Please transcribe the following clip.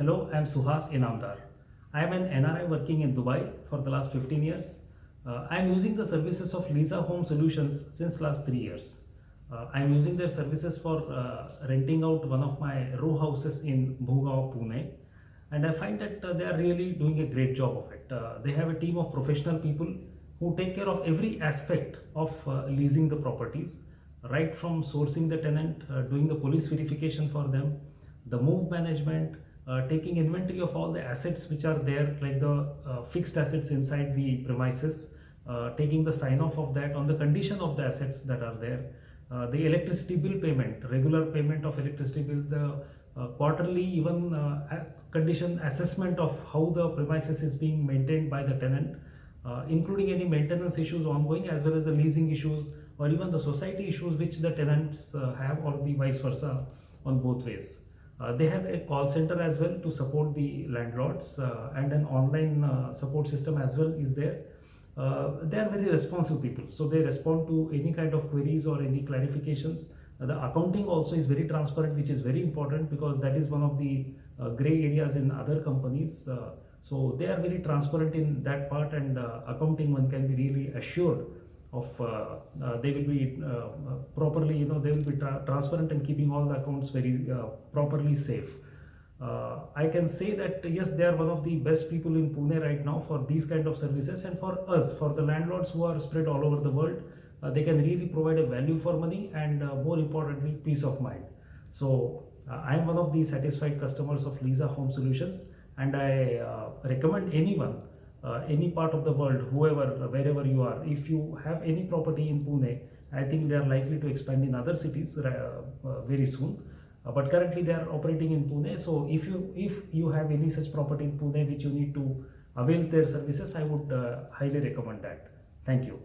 Hello, I'm Suhas Inamdar. I am an NRI working in Dubai for the last 15 years. I'm using the services of Lisa Home Solutions since last 3 years. I'm using their services for renting out one of my row houses in Bhugaon, Pune, and I find that they are really doing a great job of it. They have a team of professional people who take care of every aspect of leasing the properties, right from sourcing the tenant, doing the police verification for them, the move management, taking inventory of all the assets which are there, like the fixed assets inside the premises, taking the sign off of that on the condition of the assets that are there, the electricity bill payment, regular payment of electricity bills, the quarterly even condition assessment of how the premises is being maintained by the tenant, including any maintenance issues ongoing as well as the leasing issues or even the society issues which the tenants have, or the vice versa, on both ways. They have a call center as well to support the landlords, and an online support system as well is there. They are very responsive people, so they respond to any kind of queries or any clarifications. The accounting also is very transparent, which is very important because that is one of the gray areas in other companies. So they are very transparent in that part, and accounting, one can be really assured of they will be properly, they will be transparent and keeping all the accounts very properly safe. I can say that yes, they are one of the best people in Pune right now for these kind of services, and for us, for the landlords who are spread all over the world, they can really provide a value for money, and more importantly, peace of mind. So I am one of the satisfied customers of Lisa Home Solutions, and I recommend anyone, any part of the world, whoever, wherever you are, if you have any property in Pune, I think they are likely to expand in other cities very soon. But currently they are operating in Pune. So if you have any such property in Pune which you need to avail their services, I would highly recommend that. Thank you.